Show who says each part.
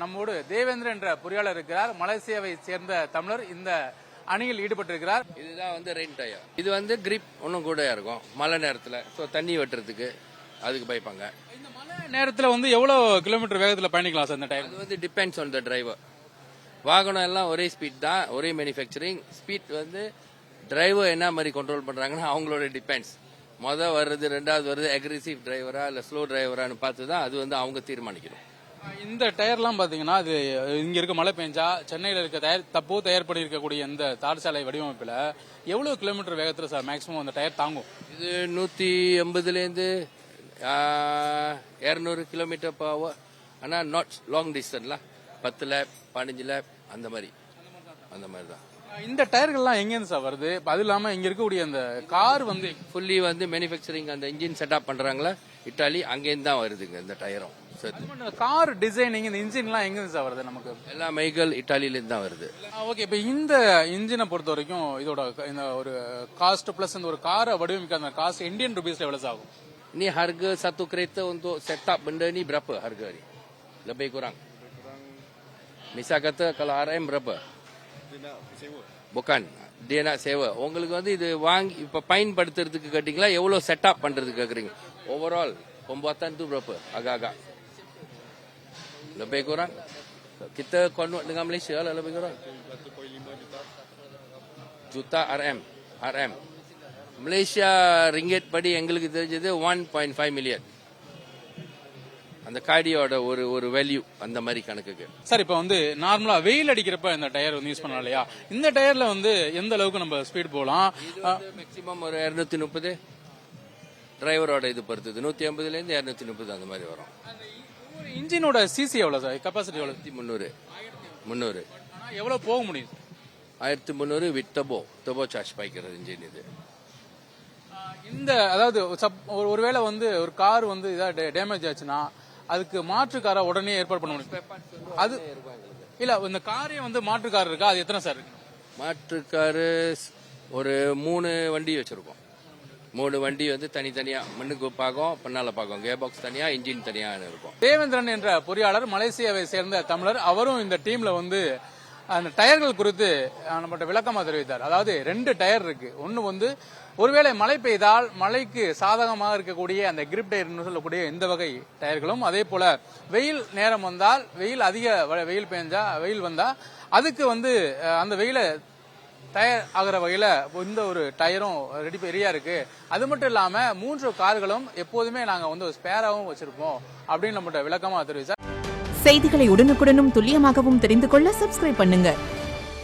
Speaker 1: நம்மோடு தேவேந்திரன் என்ற பொறியாளர் இருக்கிறார். மலேசியாவை சேர்ந்த தமிழர் இந்த அணியில் ஈடுபட்டிருக்கிறார்.
Speaker 2: இதுதான் ரெயின் டயர். இது கிரிப் ஒன்றும் கூட இருக்கும் மழை நேரத்தில். ஸோ தண்ணி வெட்டுறதுக்கு அதுக்கு பயப்பாங்க.
Speaker 1: இந்த மழை நேரத்தில் எவ்வளவு கிலோமீட்டர் வேகத்தில் பயணிக்கலாம் சார் இந்த டயர்?
Speaker 2: அது டிபெண்ட்ஸ் ஆன் த டிரைவர். வாகனம் எல்லாம் ஒரே ஸ்பீட் தான், ஒரே மேனுஃபேக்சரிங் ஸ்பீட். டிரைவர் என்ன மாதிரி கண்ட்ரோல் பண்றாங்கன்னா அவங்களோட டிபெண்ட்ஸ். வருது, ரெண்டாவது வருது, அக்ரெசிவ் டிரைவரா இல்ல ஸ்லோ டிரைவரான்னு பார்த்து தான் அது அவங்க தீர்மானிக்கணும்.
Speaker 1: இந்த டயர்லாம் பாத்தீங்கன்னா அது இங்க இருக்க மழை பெஞ்சா சென்னையில இருக்க தயார் பண்ணி இருக்கக்கூடிய இந்த தார் சாலை வடிவமைப்புல எவ்வளவு கிலோமீட்டர் வேகத்துல சார் மேக்சிமம் அந்த டயர் தாங்கும்?
Speaker 2: இது 180 200 கிலோமீட்டர் per hour. ஆனா நாட் லாங் டிஸ்டன்ஸ்ல 10 லேப் 15 லேப் அந்த மாதிரி தான்.
Speaker 1: இந்த டயர்கள்லாம் எங்கேருந்து சார் வருது? அது இல்லாம இங்க இருக்கக்கூடிய அந்த கார்
Speaker 2: ஃபுல்லி மேனுஃபேக்சரிங் அந்த இன்ஜின் செட்டப் பண்றாங்களா இட்டாலி, அங்கேருந்து தான் வருதுங்க இந்த டயரும்.
Speaker 1: கார் டிசைனிங் இந்த இன்ஜின் எல்லாம் எங்க சார் வருது? நமக்கு
Speaker 2: எல்லா மைகல் இட்டாலியில இருந்து தான் வருது.
Speaker 1: ஓகே, இப்ப இந்த இன்ஜினை பொறுத்த வரைக்கும் இதோட இந்த ஒரு காஸ்ட் பிளஸ் இந்த ஒரு காரை வடிவமைக்க அந்த காஸ்ட் இந்தியன் ருபீஸ்ல எவ்வளவு ஆகும்?
Speaker 2: Ini harga satu kereta untuk setup benda ni berapa harga ni? Lebih kurang. Misal kata kalau RM berapa? Dia nak sewa. Bukan, dia nak sewa. உங்களுக்கு இது வாங்கி இப்ப பயன்படுத்துறதுக்கு கேட்டீங்களா எவ்வளவு செட்டப் பண்றதுக்கு கேக்குறீங்க? Overall pembuatan tu berapa? Agak-agak. Lebih kurang. Kita convert dengan Malaysia lah lebih kurang. 1.5 juta RM. Malaysia ringgit படி எங்களுக்கு தெரிஞ்சது 1.5 மில்லியன். அந்த காடியோட ஒரு வேல்யூ அந்த மாதிரி கணக்குக்கு.
Speaker 1: சார் இப்ப நார்மலா வெயில் அடிக்கிறப்ப இந்த டயர் யூஸ் பண்ணலாம் இல்லையா? இந்த டயர்ல எந்த அளவுக்கு நம்ம ஸ்பீட் போகலாம்?
Speaker 2: மேக்சிமம் ஒரு 230. டிரைவரோட இது பொறுத்தது 150 இருந்து 230 அந்த மாதிரி வரும்.
Speaker 1: இன்ஜினோட சிசி எவ்வளவு சார்? கெபாசிட்டி எவ்வளவு?
Speaker 2: 300.
Speaker 1: எவ்வளவு போக முடியும்?
Speaker 2: 1300 வித் டர்போ சார்ஜ் பாய்க்கிற இன்ஜின் இது.
Speaker 1: இந்த அதாவது ஒருவேளை ஒரு கார் டேமேஜ் ஆச்சுன்னா அதுக்கு மாற்று காரை உடனே ஏற்பாடு பண்ண முடியும். அது இல்ல, இந்த காரே மாற்று கார் இருக்கா? அது எத்தனை சார் இருக்கு?
Speaker 2: மாற்று காரு ஒரு 3 வண்டி வச்சிருக்கோம். 3 வண்டி தனித்தனியா மண்ணுக்கு பாகம், பின்னால பாகம், கேர் பாக்ஸ் தனியா, இன்ஜின் தனியா இருக்கும்.
Speaker 1: தேவேந்திரன் என்ற பொறியாளர் மலேசியாவை சேர்ந்த தமிழர், அவரும் இந்த டீம்ல அந்த டயர்கள் குறித்து நம்மகிட்ட விளக்கமா தெரிவித்தார். அதாவது 2 டயர் இருக்கு. ஒன்னு ஒருவேளை மழை பெய்தால் மழைக்கு சாதகமாக இருக்கக்கூடிய அந்த கிரிப் டயர் சொல்லக்கூடிய இந்த வகை டயர்களும், அதே போல வெயில் நேரம் வந்தால் அதிக வெயில் வந்தா அதுக்கு அந்த வெயில டயர் ஆகிற வகையில இந்த ஒரு டயரும் ரெடியா இருக்கு. அது மட்டும் இல்லாம 3 கார்களும் எப்போதுமே நாங்க ஸ்பேராவும் வச்சிருப்போம் அப்படின்னு நம்மகிட்ட விளக்கமா தெரிவித்தார்.
Speaker 3: செய்திகளை உடனுக்குடனும் துல்லியமாகவும் தெரிந்து கொள்ள சப்ஸ்கிரைப் பண்ணுங்க.